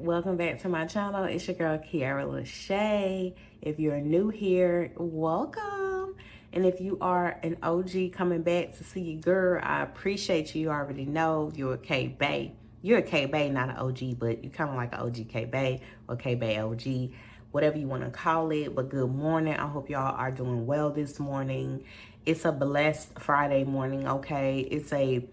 welcome back to my channel. It's your girl Kiara Lachey. If you're new here, welcome. And if you are an OG coming back to see your girl, I appreciate you. You already know you're a K-Bay. You're a K-Bay, not an OG, but you're kind of like an OG K-Bay or K-Bay OG, whatever you want to call it. But good morning. I hope y'all are doing well this morning. It's a blessed Friday morning, okay? It's a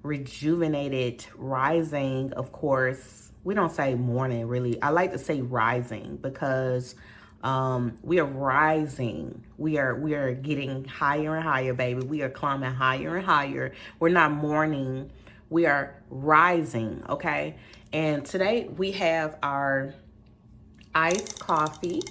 rejuvenated rising, of course. We don't say morning, really. I like to say rising because we are rising. We are getting higher and higher, baby. We are climbing higher and higher. We're not morning. We are rising, okay? And today we have our iced coffee.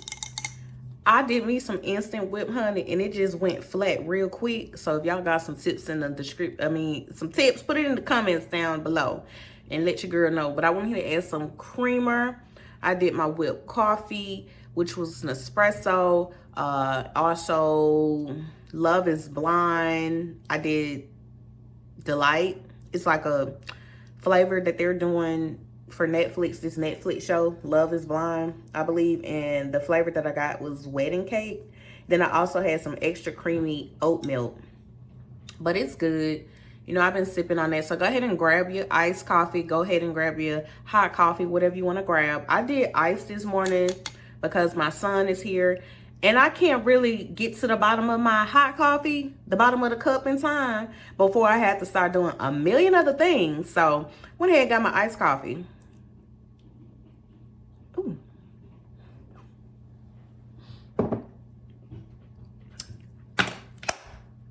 I did me some instant whip, honey, and it just went flat real quick. So if y'all got some tips in the description, some tips, put it in the comments down below and let your girl know. But I went here to add some creamer. I did my whipped coffee, which was an espresso. Also, Love is Blind. I did Delight. It's like a flavor that they're doing for Netflix, this Netflix show, Love is Blind, I believe. And the flavor that I got was wedding cake. Then I also had some extra creamy oat milk. But it's good. You know, I've been sipping on that. So go ahead and grab your iced coffee. Go ahead and grab your hot coffee, whatever you want to grab. I did ice this morning because my son is here. And I can't really get to the bottom of my hot coffee, the bottom of the cup in time, before I had to start doing a million other things. So went ahead and got my iced coffee. Ooh.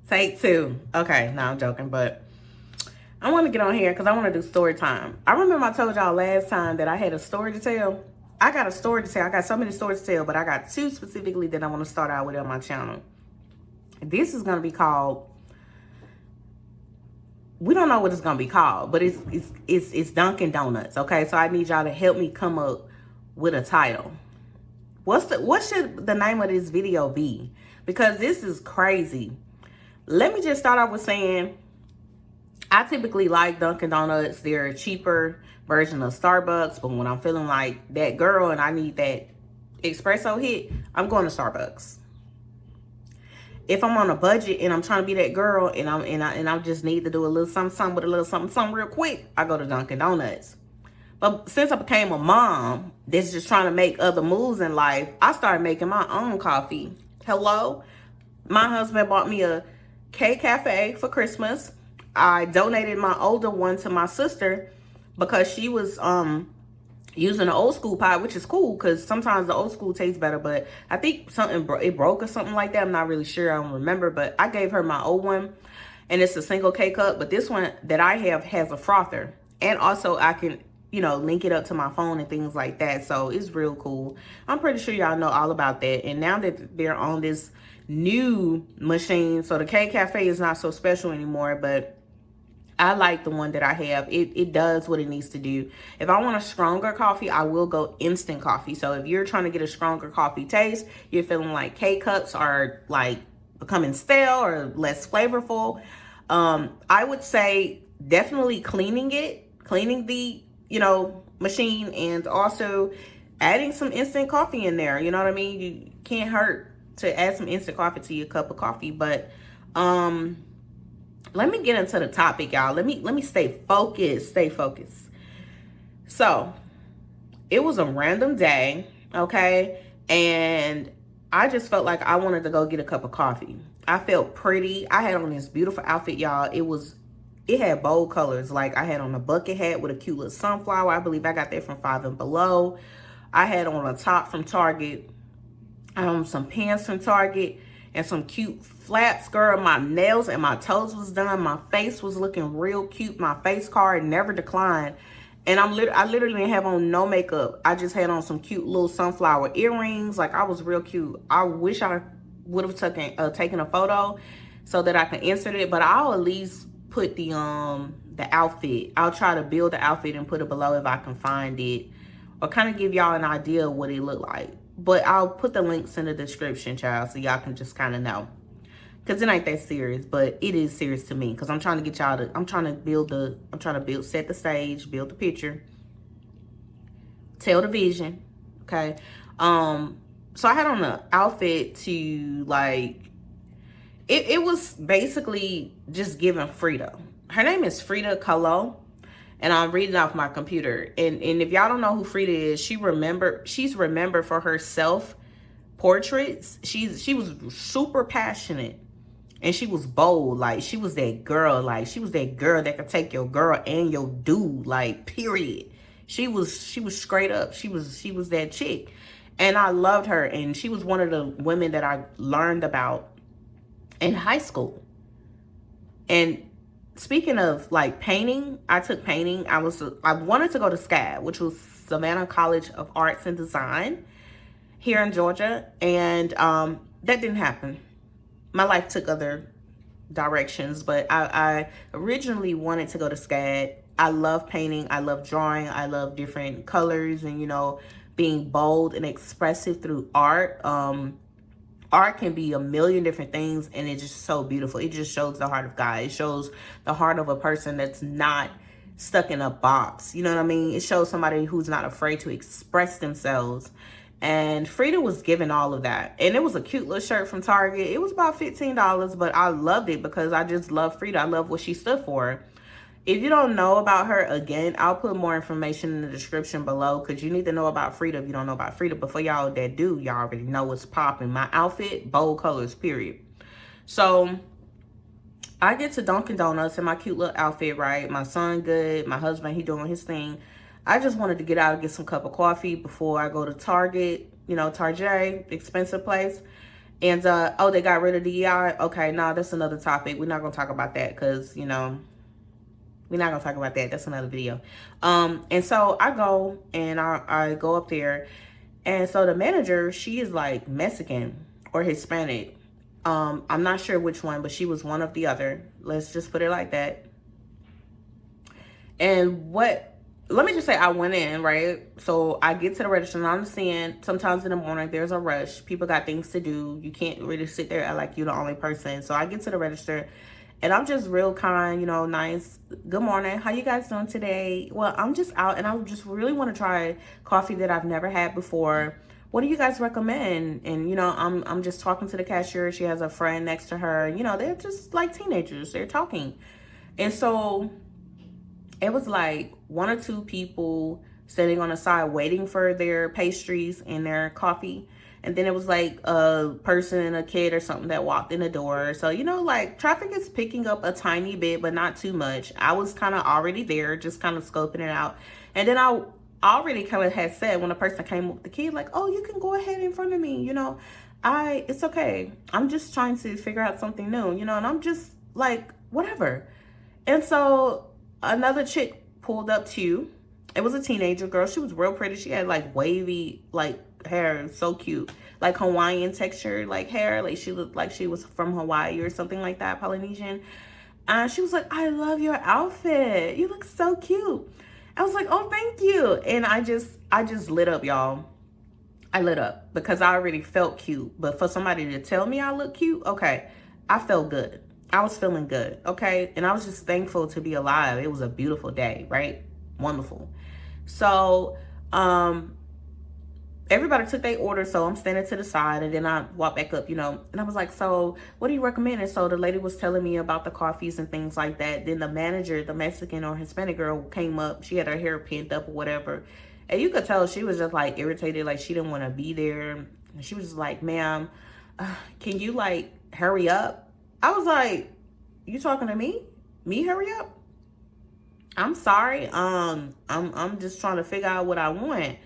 Take two. Okay, no, I'm joking, but I want to get on here because I want to do story time. I remember I told y'all last time that I had a story to tell. I got a story to tell. I got so many stories to tell, but I got two specifically that I want to start out with on my channel. This is going to be called, we don't know what it's going to be called, but it's Dunkin' Donuts, okay? So I need y'all to help me come up with a title. What should the name of this video be? Because this is crazy. Let me just start off with saying I typically like Dunkin' Donuts. They're a cheaper version of Starbucks, but when I'm feeling like that girl and I need that espresso hit, I'm going to Starbucks. If I'm on a budget and I'm trying to be that girl and I just need to do a little something with a little something real quick, I go to Dunkin' Donuts. But since I became a mom that's just trying to make other moves in life, I started making my own coffee. Hello? My husband bought me a K-Cafe for Christmas. I donated my older one to my sister because she was using an old school pot, which is cool because sometimes the old school tastes better. But I think it broke or something like that. I'm not really sure. I don't remember. But I gave her my old one, and it's a single K-cup. But this one that I have has a frother. And also I can, you know, link it up to my phone and things like that. So it's real cool. I'm pretty sure y'all know all about that. And now that they're on this new machine, so the K-Cafe is not so special anymore, but I like the one that I have. It does what it needs to do. If I want a stronger coffee, I will go instant coffee. So if you're trying to get a stronger coffee taste, you're feeling like K-cups are like becoming stale or less flavorful, I would say definitely cleaning the, you know, machine, and also adding some instant coffee in there. You know what I mean? You can't hurt to add some instant coffee to your cup of coffee. But let me get into the topic, y'all. Let me stay focused. So it was a random day, okay? And I just felt like I wanted to go get a cup of coffee. I felt pretty. I had on this beautiful outfit, y'all. It had bold colors. Like I had on a bucket hat with a cute little sunflower. I believe I got that from Five and Below. I had on a top from Target. Some pants from Target and some cute flaps, girl. My nails and my toes was done. My face was looking real cute. My face card never declined. And I literally didn't have on no makeup. I just had on some cute little sunflower earrings. Like I was real cute. I wish I would have taken a photo so that I can insert it, but I'll at least put the outfit. I'll try to build the outfit and put it below if I can find it, or kind of give y'all an idea of what it looked like. But I'll put the links in the description, child, so y'all can just kind of know. Because it ain't that serious, but it is serious to me. Because I'm trying to get y'all to, set the stage, build the picture. Tell the vision. Okay. So I had on an outfit to like, it was basically just giving Frida. Her name is Frida Kahlo, and I'm reading off my computer. And if y'all don't know who Frida is, she's remembered for her self portraits. She was super passionate, and she was bold. Like, she was that girl. Like, she was that girl that could take your girl and your dude. Like, period. She was straight up. She was that chick, and I loved her. And she was one of the women that I learned about in high school. And speaking of like painting, I took painting. I wanted to go to SCAD, which was Savannah College of Arts and Design here in Georgia, and that didn't happen. My life took other directions, but I originally wanted to go to SCAD. I love painting. I love drawing. I love different colors and, you know, being bold and expressive through art. Art can be a million different things, and it's just so beautiful. It just shows the heart of God. It shows the heart of a person that's not stuck in a box. You know what I mean? It shows somebody who's not afraid to express themselves. And Frida was given all of that. And it was a cute little shirt from Target. It was about $15, but I loved it because I just love Frida. I love what she stood for. If you don't know about her, again, I'll put more information in the description below, because you need to know about Frida if you don't know about Frida. But for y'all that do, y'all already know what's popping. My outfit, bold colors, period. So I get to Dunkin' Donuts in my cute little outfit, right? My son good, my husband, he doing his thing. I just wanted to get out and get some cup of coffee before I go to Target, you know, Target, expensive place. And, oh, they got rid of the EI. Okay, no, that's another topic. We're not going to talk about that because, you know, we're not going to talk about that. That's another video. And so I go and I go up there. And so the manager, she is like Mexican or Hispanic. I'm not sure which one, but she was one of the other. Let's just put it like that. And let me just say, I went in, right? So I get to the register, and I understand sometimes in the morning there's a rush. People got things to do. You can't really sit there and like you're the only person. So I get to the register, and I'm just real kind, you know, nice. Good morning. How you guys doing today? Well, I'm just out, and I just really want to try coffee that I've never had before. What do you guys recommend? And, you know, I'm just talking to the cashier. She has a friend next to her. You know, they're just like teenagers. They're talking. And so it was like one or two people standing on the side waiting for their pastries and their coffee. And then it was like a person and a kid or something that walked in the door. So, you know, like traffic is picking up a tiny bit, but not too much. I was kind of already there, just kind of scoping it out. And then I already kind of had said when a person came up with the kid, like, oh, you can go ahead in front of me. You know, it's okay. I'm just trying to figure out something new, you know, and I'm just like, whatever. And so another chick pulled up too. It was a teenager girl. She was real pretty. She had like wavy like hair, so cute, like Hawaiian texture like hair. Like she looked like she was from Hawaii or something like that, Polynesian. And she was like, I love your outfit. You look so cute. I was like, oh, thank you. And I just lit up, y'all. I lit up because I already felt cute. But for somebody to tell me I look cute, okay, I felt good. I was feeling good, okay? And I was just thankful to be alive. It was a beautiful day, right? Wonderful. So, everybody took their order, so I'm standing to the side, and then I walked back up, you know, and I was like, so what do you recommend? And so the lady was telling me about the coffees and things like that. Then the manager, the Mexican or Hispanic girl, came up. She had her hair pinned up or whatever. And you could tell she was just like irritated, like she didn't want to be there. And she was just like, ma'am, can you like hurry up? I was like, you talking to me? Me hurry up? I'm sorry. I'm just trying to figure out what I want.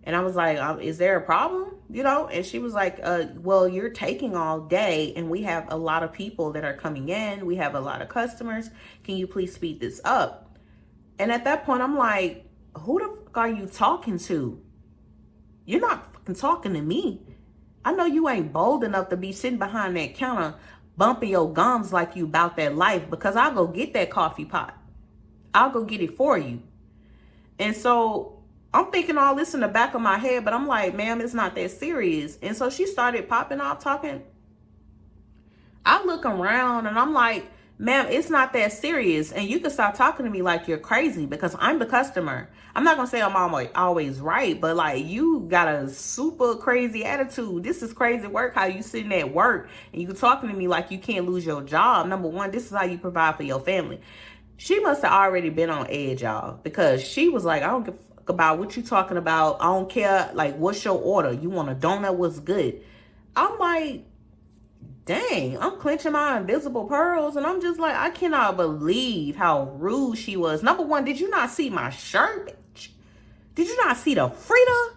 And I was like, is there a problem? You know? And she was like, well, you're taking all day, and we have a lot of people that are coming in. We have a lot of customers. Can you please speed this up? And at that point, I'm like, who the fuck are you talking to? You're not fucking talking to me. I know you ain't bold enough to be sitting behind that counter bumping your gums like you about that life, because I'll go get that coffee pot. I'll go get it for you. And so I'm thinking all this in the back of my head, but I'm like, ma'am, it's not that serious. And so she started popping off talking. I look around and I'm like, ma'am, it's not that serious. And you can stop talking to me like you're crazy because I'm the customer. I'm not going to say I'm always right, but like you got a super crazy attitude. This is crazy work, how you sitting at work and you talking to me like you can't lose your job. Number one, this is how you provide for your family. She must have already been on edge, y'all, because she was like, I don't give a fuck about what you talking about. I don't care. Like, what's your order? You want a donut? What's good? I'm like, dang, I'm clenching my invisible pearls, and I'm just like, I cannot believe how rude she was. Number one, did you not see my shirt, bitch? Did you not see the Frida?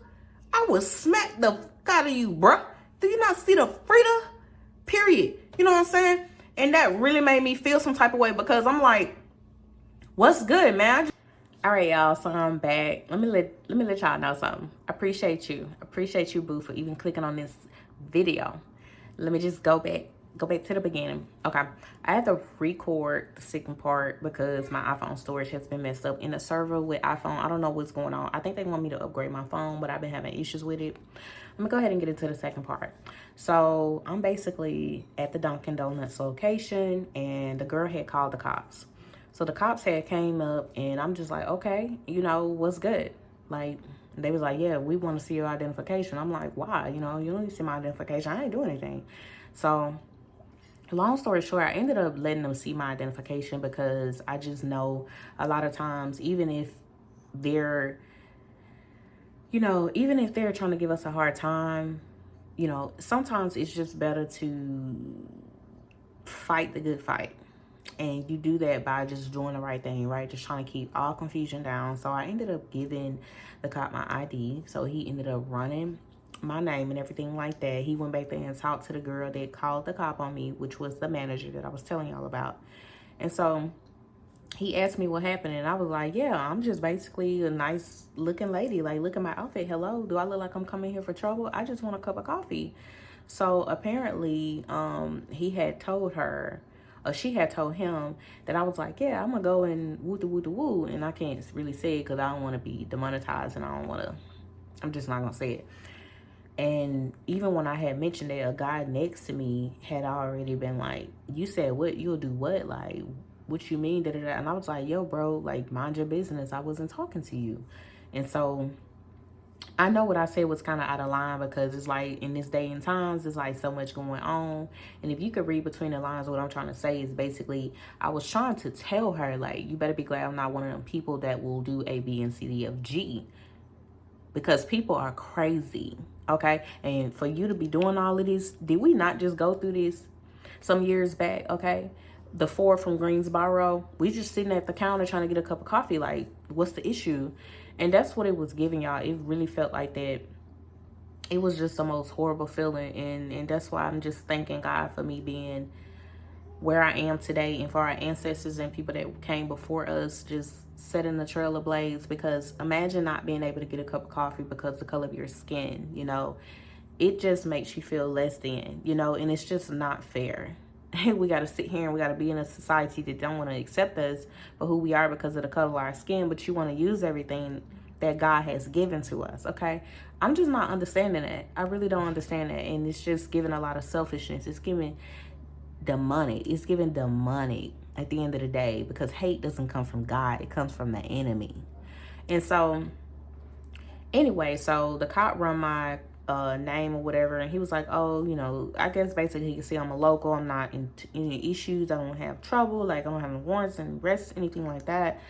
I would smack the fuck out of you, bruh. Did you not see the Frida? Period. You know what I'm saying? And that really made me feel some type of way because I'm like, what's good, man? All right, y'all, so I'm back. Let me let y'all know something. I appreciate you. Boo, for even clicking on this video. Let me just go back to the beginning. Okay, I had to record the second part because my iPhone storage has been messed up in the server with iPhone. I don't know what's going on. I think they want me to upgrade my phone, but I've been having issues with it. I'm gonna go ahead and get into the second part. So I'm basically at the Dunkin' Donuts location, and the girl had called the cops. So the cops had came up, and I'm just like, okay, you know, what's good? Like, they was like, yeah, we want to see your identification. I'm like, why? You know, you don't need to see my identification. I ain't doing anything. So long story short, I ended up letting them see my identification because I just know a lot of times, even if they're, you know, even if they're trying to give us a hard time, you know, sometimes it's just better to fight the good fight. And you do that by just doing the right thing, right? Just trying to keep all confusion down. So I ended up giving the cop my ID. So he ended up running my name and everything like that. He went back there and talked to the girl that called the cop on me, which was the manager that I was telling y'all about. And so he asked me what happened, and I was like, yeah, I'm just basically a nice looking lady. Like, look at my outfit. Hello, do I look like I'm coming here for trouble? I just want a cup of coffee. So apparently he had told her, or she had told him, that I was like, yeah, I'm gonna go and woo. And I can't really say it because I don't want to be demonetized, and I don't want to, I'm just not gonna say it. And even when I had mentioned that, a guy next to me had already been like, you said what? You'll do what? Like, what you mean? Da, da, da. And I was like, yo, bro, like, mind your business. I wasn't talking to you. And so I know what I said was kind of out of line because it's like in this day and times, there's like so much going on. And if you could read between the lines, what I'm trying to say is basically I was trying to tell her, like, you better be glad I'm not one of them people that will do A, B, and C, D, F, G. Because people are crazy, okay? And for you to be doing all of this, did we not just go through this some years back, okay? The Four from Greensboro, we just sitting at the counter trying to get a cup of coffee. Like, what's the issue? And that's what it was giving y'all. It really felt like that. It was just the most horrible feeling. And that's why I'm just thanking God for me being where I am today, and for our ancestors and people that came before us, just setting the trail ablaze. Because imagine not being able to get a cup of coffee because of the color of your skin, you know. It just makes you feel less than, you know, and it's just not fair. We got to sit here and we got to be in a society that don't want to accept us for who we are because of the color of our skin, but you want to use everything that God has given to us, okay? I'm just not understanding that. I really don't understand that, and it's just giving a lot of selfishness. It's giving demonic. It's giving demonic at the end of the day, because hate doesn't come from God. It comes from the enemy. And so, anyway, so the cop run my name or whatever, and he was like, oh, you know, I guess basically he can see I'm a local, I'm not in any issues, I don't have trouble, like I don't have no warrants and arrests, anything like that.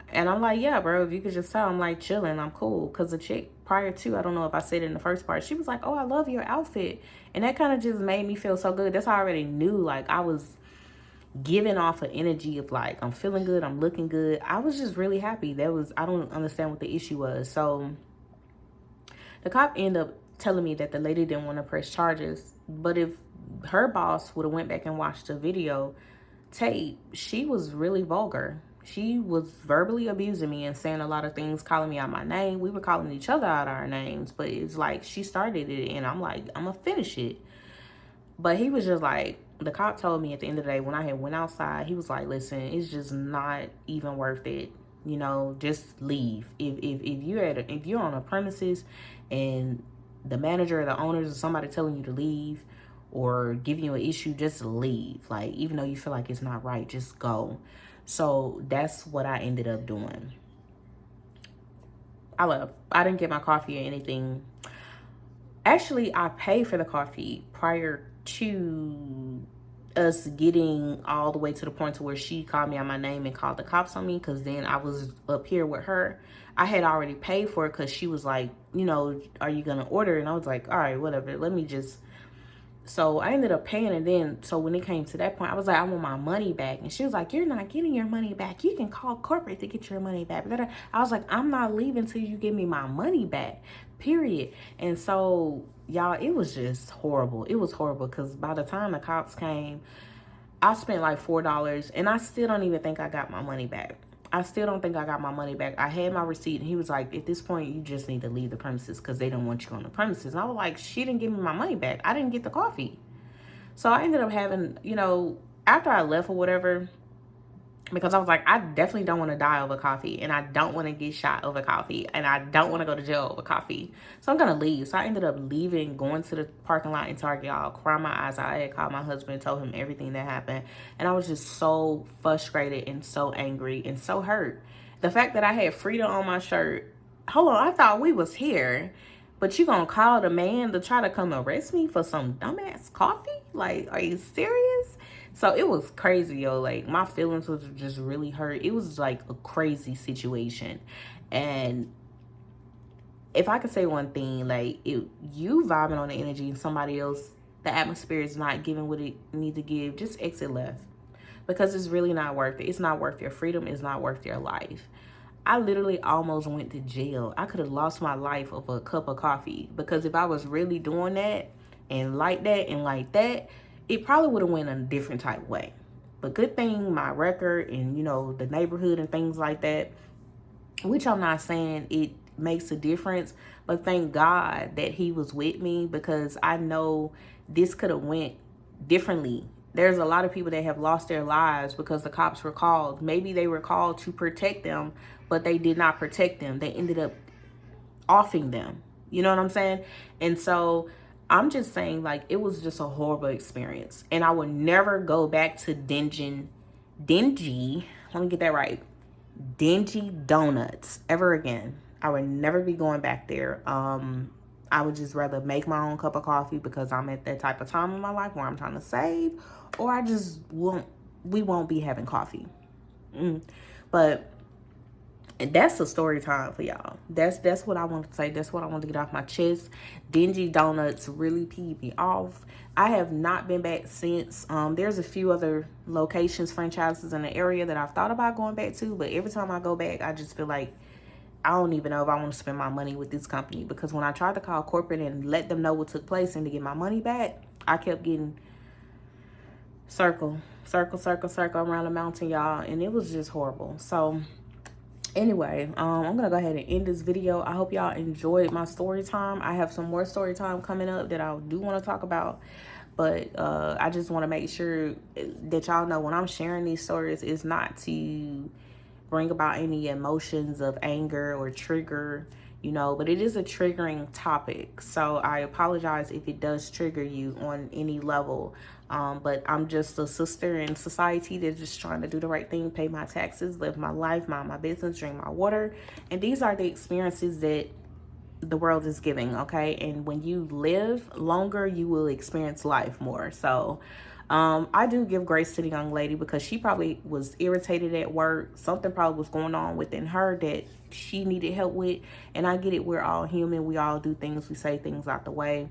And I'm like, yeah, bro, if you could just tell, I'm like chilling, I'm cool. Because the chick prior to, I don't know if I said it in the first part, she was like, oh, I love your outfit. And that kind of just made me feel so good. That's how I already knew, like, I was giving off an energy of like, I'm feeling good, I'm looking good. I was just really happy. I don't understand what the issue was. So the cop ended up telling me that the lady didn't want to press charges. But if her boss would have went back and watched the video tape, she was really vulgar. She was verbally abusing me and saying a lot of things, calling me out my name. We were calling each other out our names, but it's like she started it, and I'm like, I'm gonna finish it. But he was just like, the cop told me at the end of the day, when I had went outside, he was like, listen, it's just not even worth it. You know, just leave. If you're on a premises and the manager or the owners or somebody telling you to leave, or giving you an issue, just leave. Like, even though you feel like it's not right, just go. So that's what I ended up doing. I didn't get my coffee or anything. Actually, I paid for the coffee prior to us getting all the way to the point to where she called me out my name and called the cops on me, because then I was up here with her. I had already paid for it because she was like, you know, are you gonna order? And I was like, all right, whatever, let me just. So I ended up paying, and then so when it came to that point, I was like, I want my money back. And she was like, you're not getting your money back, you can call corporate to get your money back. I was like, I'm not leaving till you give me my money back, period. And so y'all, it was just horrible. It was horrible, because by the time the cops came, I spent like $4, and I still don't even think I got my money back. I still don't think I got my money back. I had my receipt, and he was like, at this point, you just need to leave the premises because they don't want you on the premises. And I was like, she didn't give me my money back. I didn't get the coffee. So I ended up having, you know, after I left or whatever, because I was like, I definitely don't want to die over coffee, and I don't want to get shot over coffee, and I don't want to go to jail over coffee. So I'm going to leave. So I ended up leaving, going to the parking lot in Target, y'all, crying my eyes out. I had called my husband and told him everything that happened. And I was just so frustrated and so angry and so hurt. The fact that I had Frida on my shirt. Hold on, I thought we was here. But you gonna call the man to try to come arrest me for some dumbass coffee? Like, are you serious? So it was crazy, yo. Like, my feelings was just really hurt. It was like a crazy situation. And if I could say one thing, like, you vibing on the energy and somebody else, the atmosphere is not giving what it need to give, just exit left. Because it's really not worth it. It's not worth your freedom. It's not worth your life. I literally almost went to jail. I could have lost my life over a cup of coffee, because if I was really doing that and like that, it probably would have went a different type of way. But good thing my record and, you know, the neighborhood and things like that, which I'm not saying it makes a difference, but thank God that he was with me, because I know this could have went differently. There's a lot of people that have lost their lives because the cops were called. Maybe they were called to protect them, but they did not protect them. They ended up offing them. You know what I'm saying? And so I'm just saying, like, it was just a horrible experience. And I would never go back to dingy, let me get that right, dingy donuts ever again. I would never be going back there. I would just rather make my own cup of coffee, because I'm at that type of time in my life where I'm trying to save, or I just we won't be having coffee. But that's a story time for y'all. That's what I want to say. That's what I want to get off my chest. Dingy donuts really peed me off. I have not been back since. There's a few other locations, franchises in the area that I've thought about going back to, but every time I go back, I just feel like I don't even know if I want to spend my money with this company, because when I tried to call corporate and let them know what took place and to get my money back, I kept getting circle around the mountain, y'all, and it was just horrible. So anyway, I'm gonna go ahead and end this video. I hope y'all enjoyed my story time. I have some more story time coming up that I do want to talk about, but I just want to make sure that y'all know when I'm sharing these stories, it's not to bring about any emotions of anger or trigger, you know, but it is a triggering topic. So I apologize if it does trigger you on any level. But I'm just a sister in society that's just trying to do the right thing, pay my taxes, live my life, mind my business, drink my water. And these are the experiences that the world is giving, okay? And when you live longer, you will experience life more. So I do give grace to the young lady, because she probably was irritated at work. Something probably was going on within her that she needed help with. And I get it. We're all human. We all do things. We say things out the way.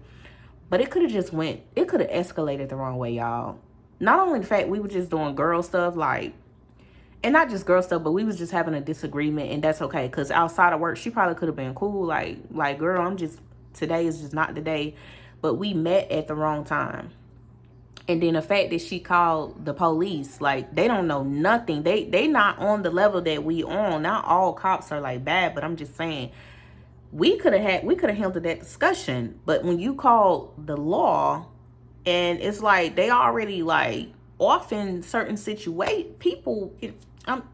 But it could have escalated the wrong way, y'all. Not only the fact we were just doing girl stuff, like, and not just girl stuff, but we was just having a disagreement, and that's okay. Because outside of work, she probably could have been cool. Like, girl, today is just not the day. But we met at the wrong time. And then the fact that she called the police, like, they don't know nothing. They not on the level that we on. Not all cops are like bad, but I'm just saying, we could have handled that discussion. But when you call the law, and it's like they already like off in certain people, I'm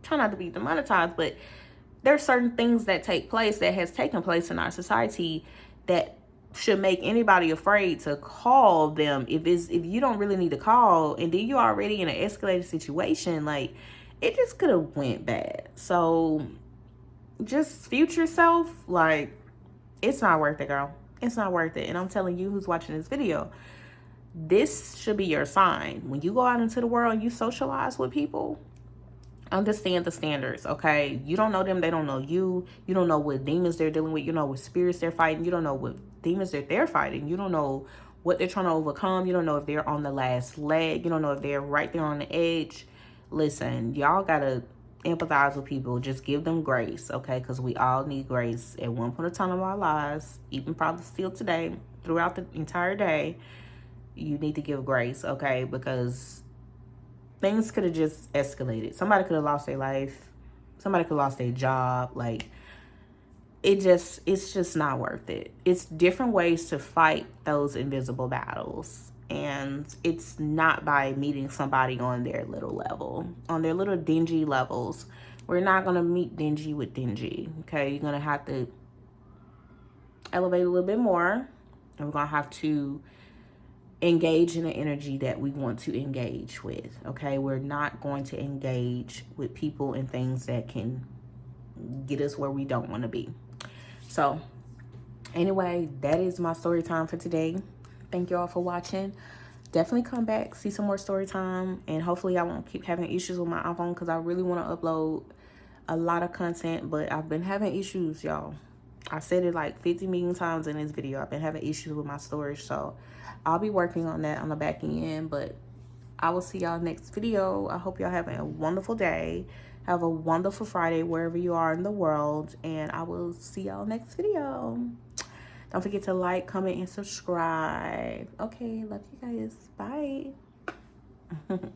trying not to be demonetized, but there's certain things that take place, that has taken place in our society, that should make anybody afraid to call them if you don't really need to call, and then you're already in an escalated situation. Like, it just could have went bad. So just future self, like, it's not worth it, girl. It's not worth it. And I'm telling you who's watching this video, this should be your sign. When you go out into the world and you socialize with people, understand the standards, okay? You don't know them, they don't know you. You don't know what demons they're dealing with. You know what spirits they're fighting. You don't know what demons that they're fighting. You don't know what they're trying to overcome. You don't know if they're on the last leg. You don't know if they're right there on the edge. Listen, y'all gotta empathize with people. Just give them grace, okay? Because we all need grace at one point in time of our lives, even probably still today, throughout the entire day. You need to give grace, okay? Because things could have just escalated. Somebody could have lost their life. Somebody could have lost their job. Like, it's just not worth it. It's different ways to fight those invisible battles. And it's not by meeting somebody on their little level, on their little dingy levels. We're not going to meet dingy with dingy, okay? You're going to have to elevate a little bit more. And we're going to have to engage in the energy that we want to engage with, okay? We're not going to engage with people and things that can get us where we don't want to be. So anyway, that is my story time for today. Thank you all for watching. Definitely come back, see some more story time, and hopefully I won't keep having issues with my iPhone, because I really want to upload a lot of content, but I've been having issues, y'all. I said it like 50 million times in this video. I've been having issues with my storage, so I'll be working on that on the back end. But I will see y'all next video. I hope y'all having a wonderful day. Have a wonderful Friday wherever you are in the world, and I will see y'all next video. Don't forget to like, comment, and subscribe. Okay, love you guys. Bye.